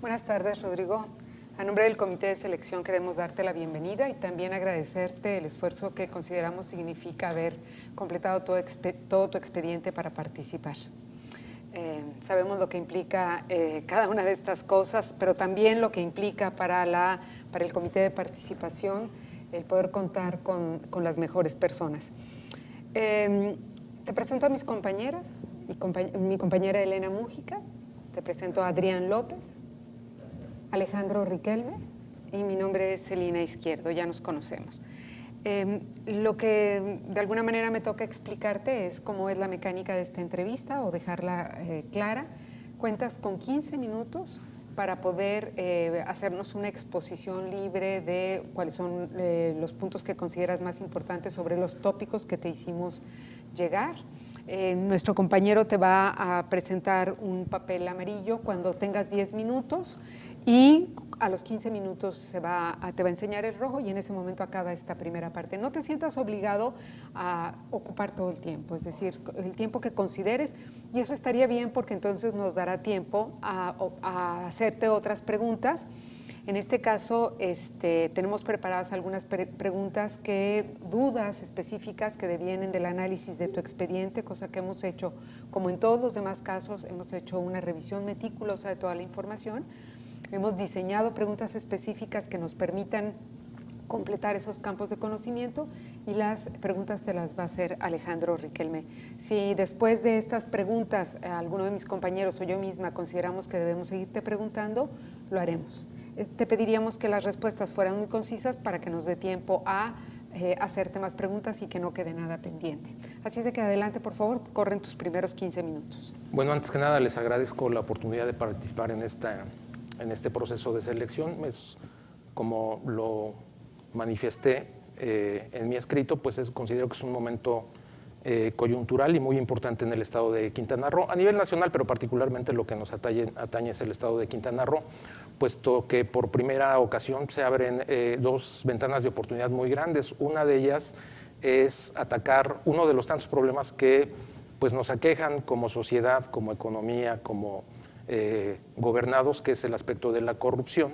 Buenas tardes, Rodrigo. A nombre del Comité de Selección queremos darte la bienvenida y también agradecerte el esfuerzo que consideramos significa haber completado todo tu expediente para participar. Sabemos lo que implica cada una de estas cosas, pero también lo que implica para el Comité de Participación el poder contar con las mejores personas. Te presento a mis compañeras, mi compañera Elena Mújica, te presento a Adrián López, Alejandro Riquelme y mi nombre es Celina Izquierdo, ya nos conocemos. Lo que de alguna manera me toca explicarte es cómo es la mecánica de esta entrevista o dejarla clara. Cuentas con 15 minutos para poder hacernos una exposición libre de cuáles son los puntos que consideras más importantes sobre los tópicos que te hicimos llegar. Nuestro compañero te va a presentar un papel amarillo cuando tengas 10 minutos y a los 15 minutos te va a enseñar el rojo y en ese momento acaba esta primera parte. No te sientas obligado a ocupar todo el tiempo, es decir, el tiempo que consideres, y eso estaría bien porque entonces nos dará tiempo a hacerte otras preguntas. En este caso, tenemos preparadas algunas preguntas, dudas específicas que devienen del análisis de tu expediente, cosa que hemos hecho, como en todos los demás casos, hemos hecho una revisión meticulosa de toda la información. Hemos diseñado preguntas específicas que nos permitan completar esos campos de conocimiento y las preguntas te las va a hacer Alejandro Riquelme. Si después de estas preguntas alguno de mis compañeros o yo misma consideramos que debemos seguirte preguntando, lo haremos. Te pediríamos que las respuestas fueran muy concisas para que nos dé tiempo a hacerte más preguntas y que no quede nada pendiente. Así es de que adelante, por favor, corren tus primeros 15 minutos. Bueno, antes que nada les agradezco la oportunidad de participar en este proceso de selección. Como lo manifesté en mi escrito, pues considero que es un momento coyuntural y muy importante en el estado de Quintana Roo, a nivel nacional, pero particularmente lo que nos atañe es el estado de Quintana Roo, puesto que por primera ocasión se abren dos ventanas de oportunidad muy grandes. Una de ellas es atacar uno de los tantos problemas que pues, nos aquejan como sociedad, como economía, como gobernados, que es el aspecto de la corrupción.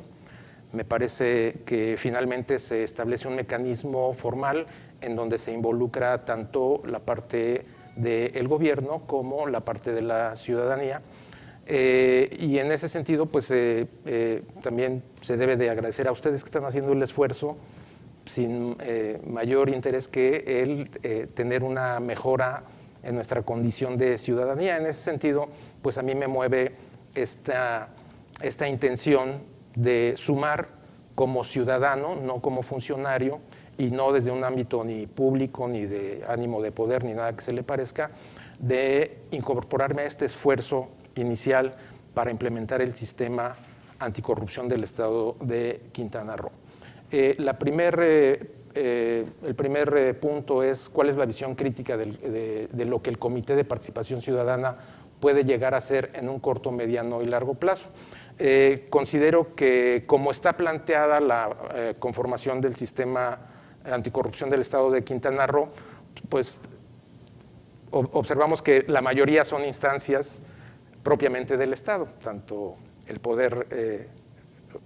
Me parece que finalmente se establece un mecanismo formal en donde se involucra tanto la parte del gobierno como la parte de la ciudadanía. Y en ese sentido, pues también se debe de agradecer a ustedes que están haciendo el esfuerzo sin mayor interés que el tener una mejora en nuestra condición de ciudadanía. En ese sentido, pues a mí me mueve esta intención de sumar como ciudadano, no como funcionario, y no desde un ámbito ni público, ni de ánimo de poder, ni nada que se le parezca, de incorporarme a este esfuerzo inicial para implementar el sistema anticorrupción del estado de Quintana Roo. El primer punto es cuál es la visión crítica de lo que el Comité de Participación Ciudadana puede llegar a ser en un corto, mediano y largo plazo. Considero que como está planteada la conformación del sistema anticorrupción del estado de Quintana Roo, pues observamos que la mayoría son instancias propiamente del Estado, tanto el poder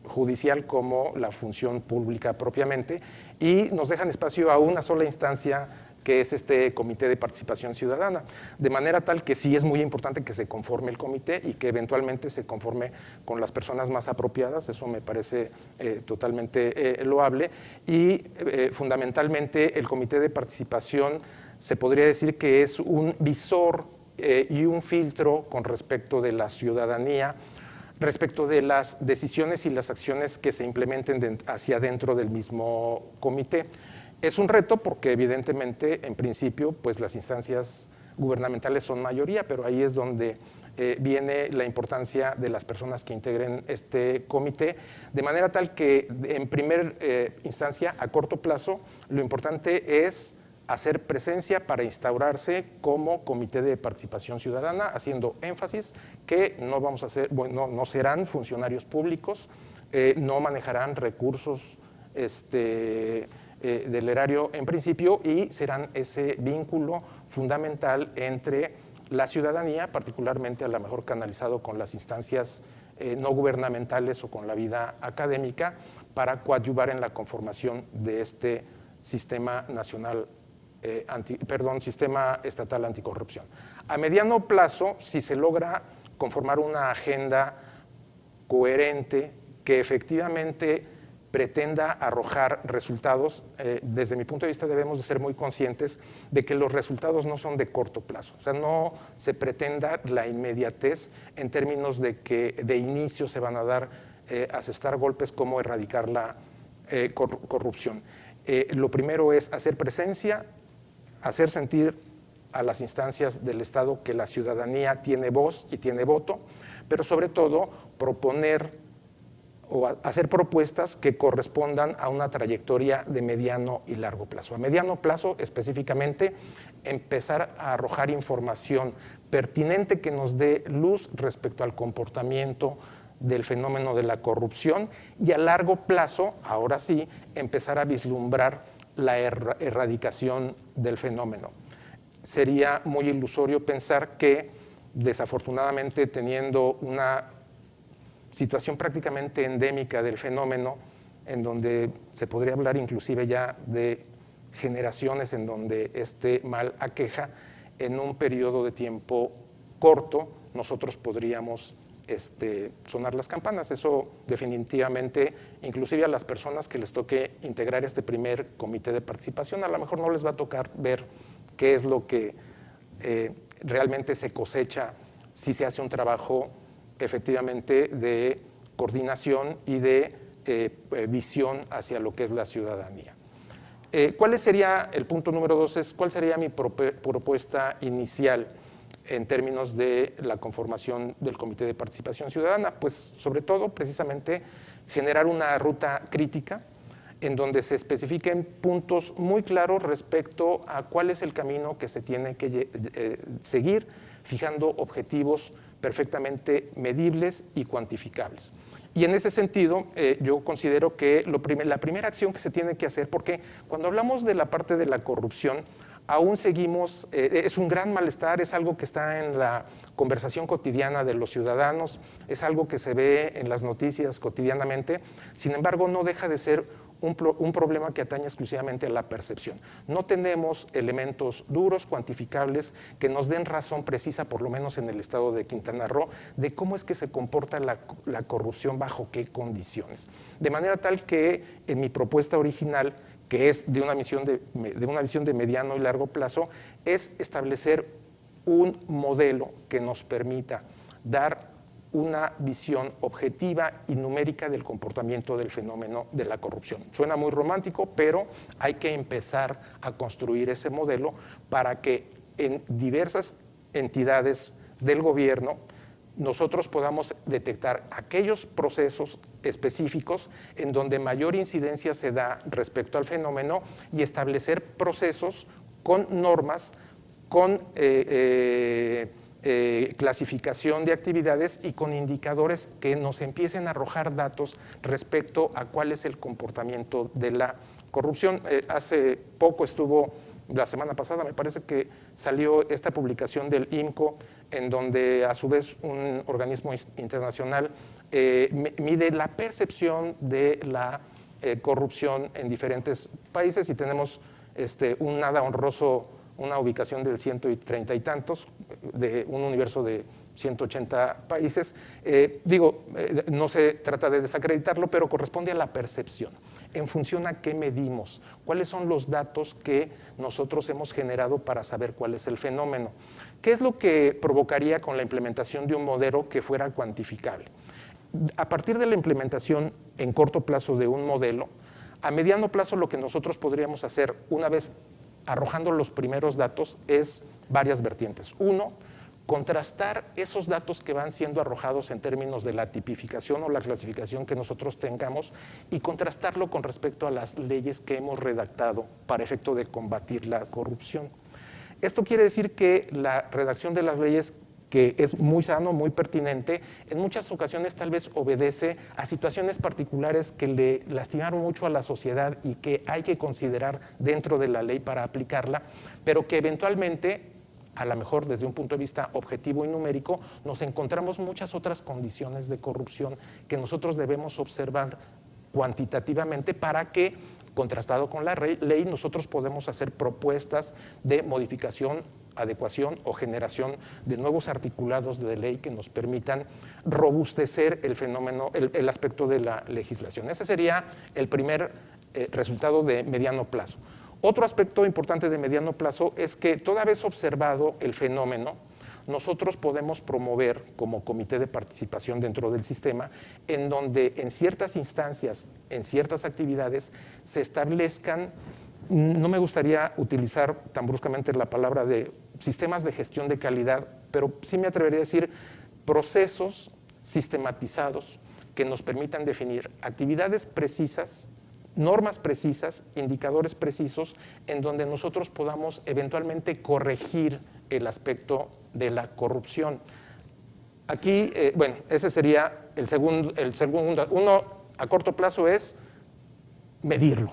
judicial como la función pública propiamente, y nos dejan espacio a una sola instancia que es este Comité de Participación Ciudadana, de manera tal que sí es muy importante que se conforme el comité y que eventualmente se conforme con las personas más apropiadas. Eso me parece totalmente loable, y fundamentalmente el Comité de Participación se podría decir que es un visor y un filtro con respecto de la ciudadanía, respecto de las decisiones y las acciones que se implementen hacia dentro del mismo comité. Es un reto porque evidentemente, en principio, pues las instancias gubernamentales son mayoría, pero ahí es donde viene la importancia de las personas que integren este comité, de manera tal que en primera instancia, a corto plazo, lo importante es hacer presencia para instaurarse como Comité de Participación Ciudadana, haciendo énfasis que no vamos a ser, bueno, no serán funcionarios públicos, no manejarán recursos del erario en principio, y serán ese vínculo fundamental entre la ciudadanía, particularmente a lo mejor canalizado con las instancias no gubernamentales o con la vida académica para coadyuvar en la conformación de este sistema nacional, sistema estatal anticorrupción. A mediano plazo, si se logra conformar una agenda coherente que efectivamente pretenda arrojar resultados, desde mi punto de vista debemos de ser muy conscientes de que los resultados no son de corto plazo. O sea, no se pretenda la inmediatez en términos de que de inicio se van a dar, asestar golpes como erradicar la corrupción. Lo primero es hacer presencia, hacer sentir a las instancias del Estado que la ciudadanía tiene voz y tiene voto, pero sobre todo proponer o hacer propuestas que correspondan a una trayectoria de mediano y largo plazo. A mediano plazo, específicamente, empezar a arrojar información pertinente que nos dé luz respecto al comportamiento del fenómeno de la corrupción, y a largo plazo, ahora sí, empezar a vislumbrar la erradicación del fenómeno. Sería muy ilusorio pensar que, desafortunadamente, teniendo una situación prácticamente endémica del fenómeno, en donde se podría hablar inclusive ya de generaciones en donde este mal aqueja, en un periodo de tiempo corto nosotros podríamos sonar las campanas. Eso definitivamente, inclusive a las personas que les toque integrar este primer comité de participación, a lo mejor no les va a tocar ver qué es lo que realmente se cosecha si se hace un trabajo efectivamente de coordinación y de visión hacia lo que es la ciudadanía. ¿Cuál sería el punto número 2? ¿Cuál sería mi propuesta inicial en términos de la conformación del Comité de Participación Ciudadana? Pues sobre todo, precisamente, generar una ruta crítica en donde se especifiquen puntos muy claros respecto a cuál es el camino que se tiene que seguir, fijando objetivos perfectamente medibles y cuantificables. Y en ese sentido, yo considero que la primera acción que se tiene que hacer, porque cuando hablamos de la parte de la corrupción, aún seguimos, es un gran malestar, es algo que está en la conversación cotidiana de los ciudadanos, es algo que se ve en las noticias cotidianamente, sin embargo, no deja de ser un problema que atañe exclusivamente a la percepción. No tenemos elementos duros, cuantificables, que nos den razón precisa, por lo menos en el estado de Quintana Roo, de cómo es que se comporta la corrupción, bajo qué condiciones. De manera tal que en mi propuesta original, que es de una visión de mediano y largo plazo, es establecer un modelo que nos permita dar una visión objetiva y numérica del comportamiento del fenómeno de la corrupción. Suena muy romántico, pero hay que empezar a construir ese modelo para que en diversas entidades del gobierno nosotros podamos detectar aquellos procesos específicos en donde mayor incidencia se da respecto al fenómeno y establecer procesos con normas, con clasificación de actividades y con indicadores que nos empiecen a arrojar datos respecto a cuál es el comportamiento de la corrupción. Hace poco la semana pasada me parece que salió esta publicación del IMCO, en donde a su vez un organismo internacional mide la percepción de la corrupción en diferentes países, y tenemos un nada honroso, una ubicación del 130 y tantos, de un universo de 180 países. No se trata de desacreditarlo, pero corresponde a la percepción. ¿En función a qué medimos? ¿Cuáles son los datos que nosotros hemos generado para saber cuál es el fenómeno? ¿Qué es lo que provocaría con la implementación de un modelo que fuera cuantificable? A partir de la implementación en corto plazo de un modelo, a mediano plazo lo que nosotros podríamos hacer, una vez arrojando los primeros datos, es varias vertientes. Uno, contrastar esos datos que van siendo arrojados en términos de la tipificación o la clasificación que nosotros tengamos, y contrastarlo con respecto a las leyes que hemos redactado para efecto de combatir la corrupción. Esto quiere decir que la redacción de las leyes, que es muy sano, muy pertinente, en muchas ocasiones tal vez obedece a situaciones particulares que le lastimaron mucho a la sociedad y que hay que considerar dentro de la ley para aplicarla, pero que eventualmente a lo mejor desde un punto de vista objetivo y numérico, nos encontramos muchas otras condiciones de corrupción que nosotros debemos observar cuantitativamente para que, contrastado con la ley, nosotros podemos hacer propuestas de modificación, adecuación o generación de nuevos articulados de ley que nos permitan robustecer el fenómeno, el aspecto de la legislación. Ese sería el primer resultado de mediano plazo. Otro aspecto importante de mediano plazo es que, toda vez observado el fenómeno, nosotros podemos promover como comité de participación dentro del sistema, en donde en ciertas instancias, en ciertas actividades, se establezcan, no me gustaría utilizar tan bruscamente la palabra de sistemas de gestión de calidad, pero sí me atrevería a decir procesos sistematizados que nos permitan definir actividades precisas, normas precisas, indicadores precisos, en donde nosotros podamos eventualmente corregir el aspecto de la corrupción. Aquí, bueno, ese sería el segundo. Uno a corto plazo es medirlo.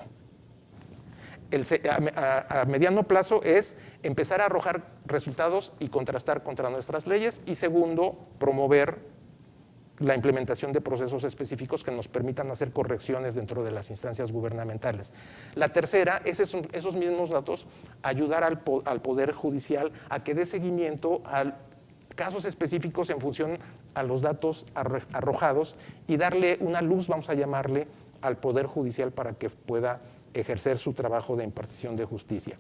A mediano plazo es empezar a arrojar resultados y contrastar contra nuestras leyes. Y segundo, promover la implementación de procesos específicos que nos permitan hacer correcciones dentro de las instancias gubernamentales. La tercera es esos mismos datos, ayudar al Poder Judicial a que dé seguimiento a casos específicos en función a los datos arrojados y darle una luz, vamos a llamarle, al Poder Judicial para que pueda ejercer su trabajo de impartición de justicia.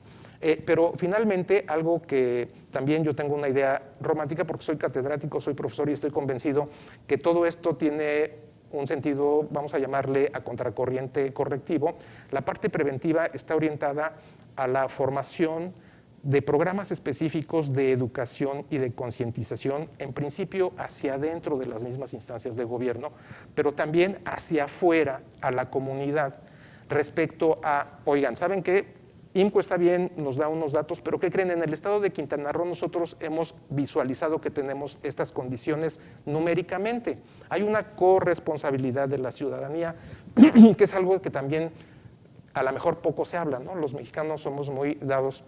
Pero finalmente, algo que también yo tengo una idea romántica, porque soy catedrático, soy profesor y estoy convencido que todo esto tiene un sentido, vamos a llamarle, a contracorriente correctivo. La parte preventiva está orientada a la formación de programas específicos de educación y de concientización, en principio hacia adentro de las mismas instancias de gobierno, pero también hacia afuera, a la comunidad, respecto a, oigan, ¿saben qué? IMCO está bien, nos da unos datos, pero ¿qué creen? En el estado de Quintana Roo nosotros hemos visualizado que tenemos estas condiciones numéricamente. Hay una corresponsabilidad de la ciudadanía, que es algo que también a lo mejor poco se habla, ¿no? Los mexicanos somos muy dados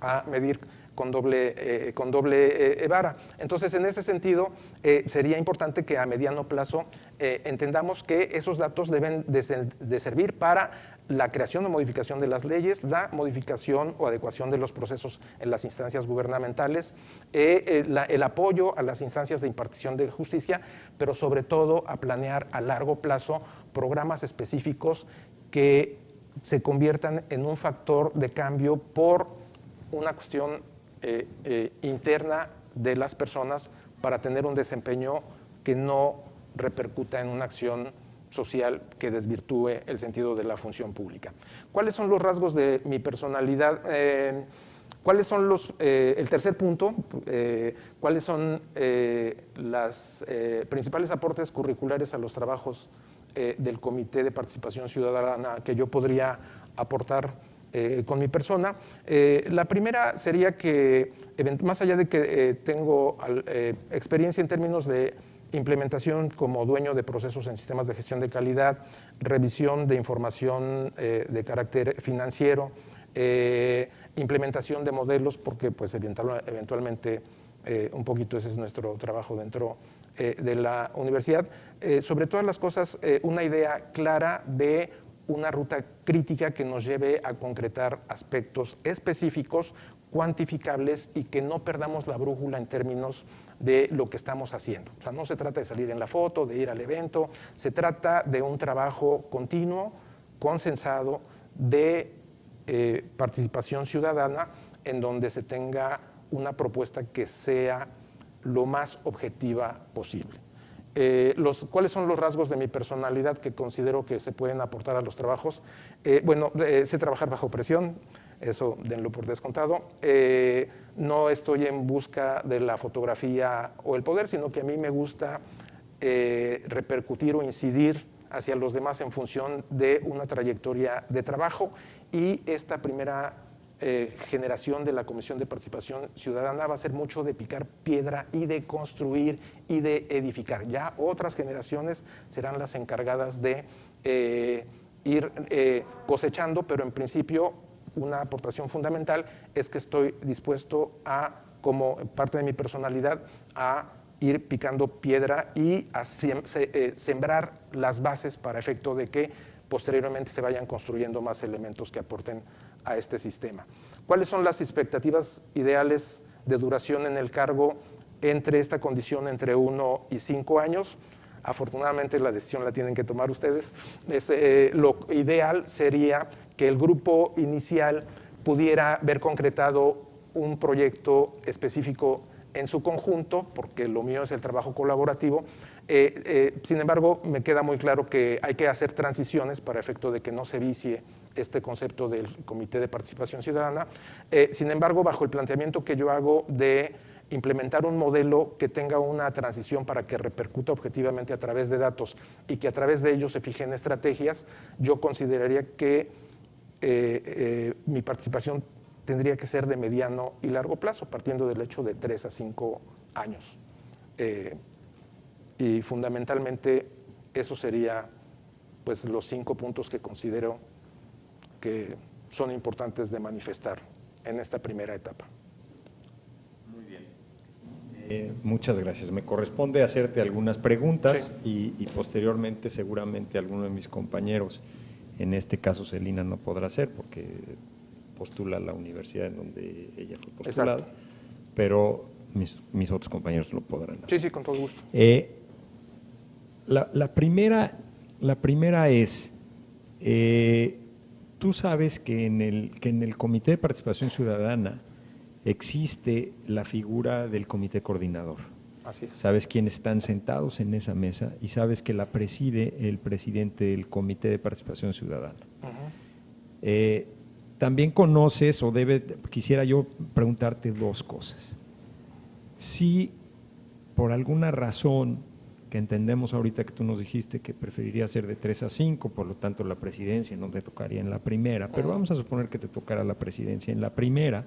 a medir con doble vara. Entonces, en ese sentido, sería importante que a mediano plazo entendamos que esos datos deben de servir para la creación o modificación de las leyes, la modificación o adecuación de los procesos en las instancias gubernamentales, el apoyo a las instancias de impartición de justicia, pero sobre todo a planear a largo plazo programas específicos que se conviertan en un factor de cambio por una cuestión interna de las personas para tener un desempeño que no repercuta en una acción social que desvirtúe el sentido de la función pública. ¿Cuáles son los rasgos de mi personalidad? ¿Cuáles son el tercer punto? ¿Cuáles son los principales aportes curriculares a los trabajos del Comité de Participación Ciudadana que yo podría aportar con mi persona? La primera sería que, más allá de que tengo experiencia en términos de implementación como dueño de procesos en sistemas de gestión de calidad, revisión de información de carácter financiero, implementación de modelos, porque pues eventualmente un poquito ese es nuestro trabajo dentro de la universidad. Sobre todas las cosas, una idea clara de una ruta crítica que nos lleve a concretar aspectos específicos, cuantificables y que no perdamos la brújula en términos de lo que estamos haciendo. O sea, no se trata de salir en la foto, de ir al evento, se trata de un trabajo continuo, consensado, de participación ciudadana, en donde se tenga una propuesta que sea lo más objetiva posible. ¿Cuáles son los rasgos de mi personalidad que considero que se pueden aportar a los trabajos? Bueno, sé trabajar bajo presión, eso denlo por descontado. No estoy en busca de la fotografía o el poder, sino que a mí me gusta repercutir o incidir hacia los demás en función de una trayectoria de trabajo, y esta primera generación de la Comisión de Participación Ciudadana va a ser mucho de picar piedra y de construir y de edificar. Ya otras generaciones serán las encargadas de ir cosechando, pero en principio una aportación fundamental es que estoy dispuesto a, como parte de mi personalidad, a ir picando piedra y a sembrar las bases para efecto de que posteriormente se vayan construyendo más elementos que aporten a este sistema. ¿Cuáles son las expectativas ideales de duración en el cargo entre esta condición entre 1 y 5 años? Afortunadamente la decisión la tienen que tomar ustedes. Lo ideal sería que el grupo inicial pudiera ver concretado un proyecto específico en su conjunto, porque lo mío es el trabajo colaborativo. Sin embargo, me queda muy claro que hay que hacer transiciones para efecto de que no se vicie este concepto del Comité de Participación Ciudadana. Sin embargo, bajo el planteamiento que yo hago de implementar un modelo que tenga una transición para que repercuta objetivamente a través de datos y que a través de ellos se fijen estrategias, yo consideraría que mi participación tendría que ser de mediano y largo plazo, partiendo del hecho de 3 a 5 años. Y fundamentalmente eso sería pues, los 5 puntos que considero que son importantes de manifestar en esta primera etapa. Muy bien. Muchas gracias. Me corresponde hacerte algunas preguntas y posteriormente seguramente alguno de mis compañeros, en este caso Celina no podrá ser porque postula la universidad en donde ella fue postulada. Exacto. Pero mis otros compañeros lo podrán hacer. Sí, con todo gusto. La primera es, tú sabes que en el Comité de Participación Ciudadana existe la figura del comité coordinador. Así es. Sabes quiénes están sentados en esa mesa y sabes que la preside el presidente del Comité de Participación Ciudadana. Uh-huh. También conoces, quisiera yo preguntarte 2 cosas. Si por alguna razón, que entendemos ahorita que tú nos dijiste que preferiría ser de 3 a 5, por lo tanto la presidencia no te tocaría en la primera, pero vamos a suponer que te tocara la presidencia en la primera,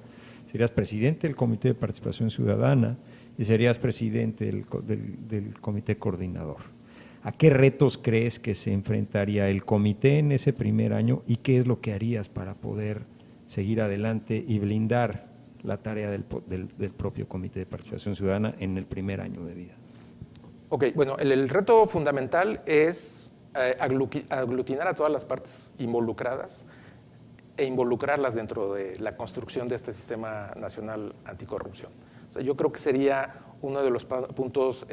serías presidente del Comité de Participación Ciudadana y serías presidente del Comité Coordinador. ¿A qué retos crees que se enfrentaría el comité en ese primer año y qué es lo que harías para poder seguir adelante y blindar la tarea del propio Comité de Participación Ciudadana en el primer año de vida? Ok, bueno, el reto fundamental es aglutinar a todas las partes involucradas e involucrarlas dentro de la construcción de este sistema nacional anticorrupción. O sea, yo creo que sería uno de los puntos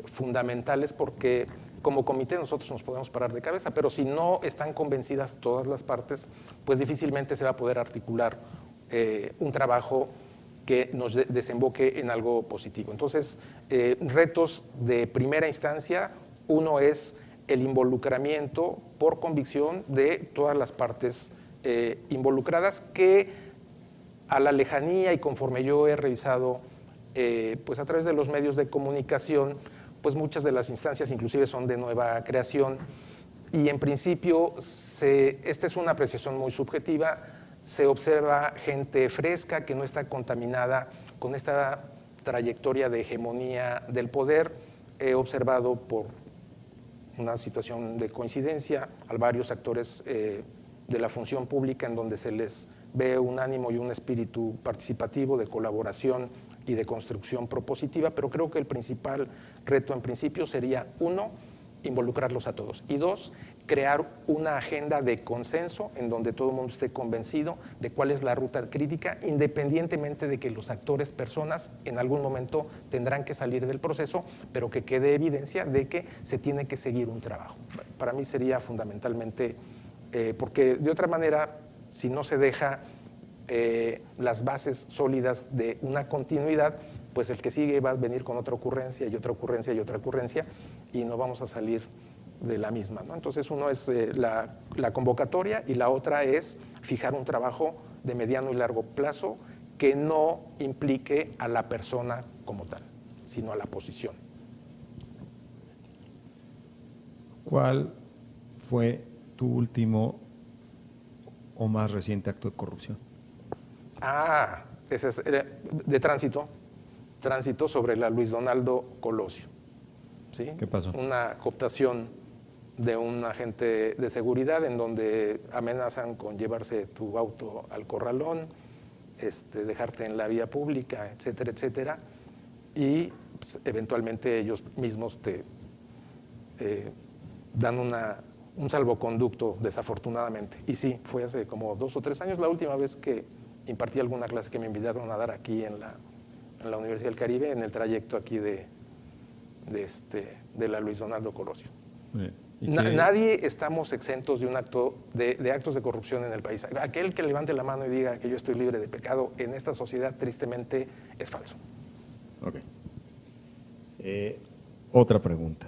fundamentales porque como comité nosotros nos podemos parar de cabeza, pero si no están convencidas todas las partes, pues difícilmente se va a poder articular un trabajo que nos desemboque en algo positivo. Entonces, retos de primera instancia, uno es el involucramiento por convicción de todas las partes involucradas que a la lejanía y conforme yo he revisado pues a través de los medios de comunicación, pues muchas de las instancias inclusive son de nueva creación y en principio esta es una apreciación muy subjetiva, se observa gente fresca que no está contaminada con esta trayectoria de hegemonía del poder. He observado por una situación de coincidencia a varios actores de la función pública en donde se les ve un ánimo y un espíritu participativo de colaboración y de construcción propositiva, pero creo que el principal reto en principio sería, 1, involucrarlos a todos, y 2, crear una agenda de consenso en donde todo el mundo esté convencido de cuál es la ruta crítica, independientemente de que los actores, personas, en algún momento tendrán que salir del proceso, pero que quede evidencia de que se tiene que seguir un trabajo. Para mí sería fundamentalmente, porque de otra manera, si no se deja las bases sólidas de una continuidad, pues el que sigue va a venir con otra ocurrencia y otra ocurrencia y otra ocurrencia y no vamos a salir de la misma, ¿no? Entonces uno es la convocatoria y la otra es fijar un trabajo de mediano y largo plazo que no implique a la persona como tal, sino a la posición. ¿Cuál fue tu último o más reciente acto de corrupción? Ese es de tránsito sobre la Luis Donaldo Colosio. ¿Sí? ¿Qué pasó? Una cooptación de un agente de seguridad en donde amenazan con llevarse tu auto al corralón, dejarte en la vía pública, etcétera, etcétera, y pues, eventualmente ellos mismos te dan un salvoconducto, desafortunadamente. Y sí, fue hace como 2 o 3 años la última vez que impartí alguna clase que me invitaron a dar aquí en la Universidad del Caribe, en el trayecto aquí de la Luis Donaldo Colosio. Nadie estamos exentos de un acto de actos de corrupción en el país. Aquel que levante la mano y diga que yo estoy libre de pecado en esta sociedad, tristemente, es falso. Ok. Otra pregunta.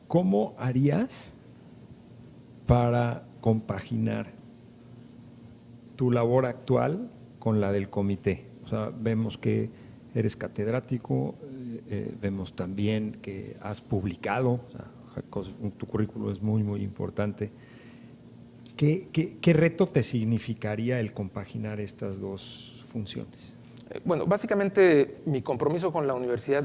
¿Cómo harías para compaginar tu labor actual con la del comité? O sea, vemos que eres catedrático, vemos también que has publicado, o sea, tu currículo es muy, muy importante. ¿Qué reto te significaría el compaginar estas dos funciones? Bueno, básicamente mi compromiso con la universidad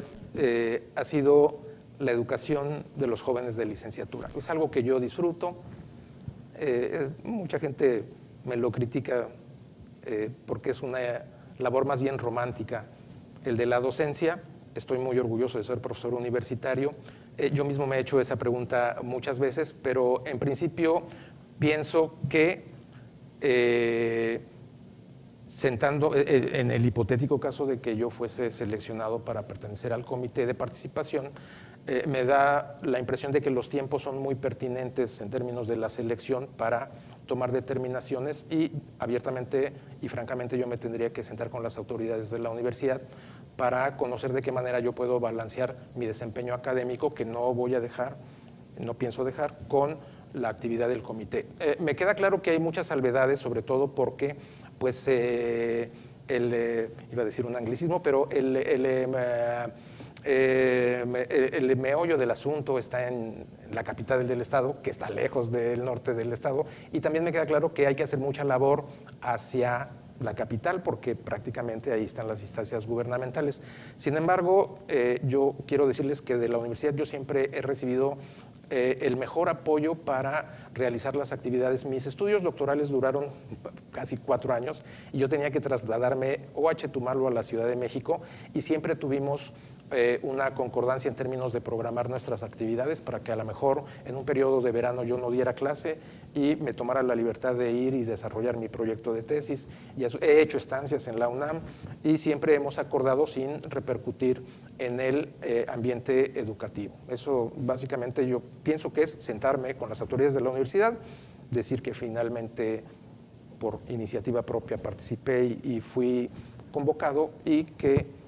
ha sido la educación de los jóvenes de licenciatura. Es algo que yo disfruto. Mucha gente me lo critica porque es una labor más bien romántica, el de la docencia. Estoy muy orgulloso de ser profesor universitario. Yo mismo me he hecho esa pregunta muchas veces, pero en principio pienso que en el hipotético caso de que yo fuese seleccionado para pertenecer al comité de participación, me da la impresión de que los tiempos son muy pertinentes en términos de la selección para tomar determinaciones y abiertamente y francamente yo me tendría que sentar con las autoridades de la universidad para conocer de qué manera yo puedo balancear mi desempeño académico, que no voy a dejar, no pienso dejar, con la actividad del comité. Me queda claro que hay muchas salvedades, sobre todo porque pues, iba a decir un anglicismo, pero el meollo del asunto está en la capital del estado, que está lejos del norte del estado, y también me queda claro que hay que hacer mucha labor hacia la capital, porque prácticamente ahí están las instancias gubernamentales. Sin embargo, yo quiero decirles que de la universidad yo siempre he recibido el mejor apoyo para realizar las actividades. Mis estudios doctorales duraron casi 4 años y yo tenía que trasladarme o a Chetumal o a la Ciudad de México y siempre tuvimos una concordancia en términos de programar nuestras actividades para que a lo mejor en un periodo de verano yo no diera clase y me tomara la libertad de ir y desarrollar mi proyecto de tesis. Y he hecho estancias en la UNAM y siempre hemos acordado sin repercutir en el ambiente educativo. Eso básicamente yo pienso que es sentarme con las autoridades de la universidad, decir que finalmente por iniciativa propia participé y fui convocado y que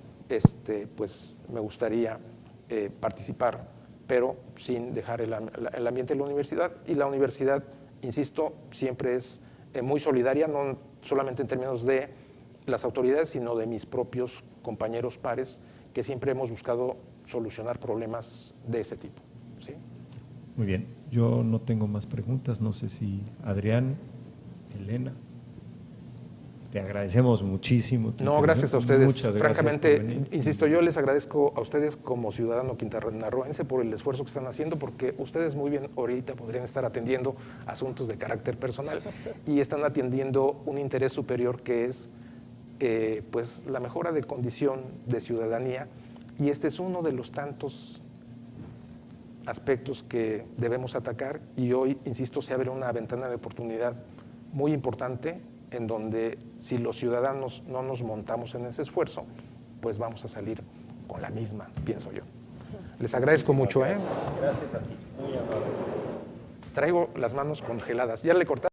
pues me gustaría participar, pero sin dejar el ambiente de la universidad. Y la universidad, insisto, siempre es muy solidaria, no solamente en términos de las autoridades, sino de mis propios compañeros pares, que siempre hemos buscado solucionar problemas de ese tipo. ¿Sí? Muy bien, yo no tengo más preguntas, no sé si Adrián, Elena. Te agradecemos muchísimo. No, gracias a ustedes. Muchas gracias. Francamente, insisto, yo les agradezco a ustedes como ciudadano quintanarroense por el esfuerzo que están haciendo, porque ustedes muy bien ahorita podrían estar atendiendo asuntos de carácter personal y están atendiendo un interés superior que es pues la mejora de condición de ciudadanía, y este es uno de los tantos aspectos que debemos atacar, y hoy, insisto, se abre una ventana de oportunidad muy importante en donde si los ciudadanos no nos montamos en ese esfuerzo, pues vamos a salir con la misma, pienso yo. Les agradezco mucho. Gracias a ti, muy amable. Traigo las manos congeladas. Ya le corté.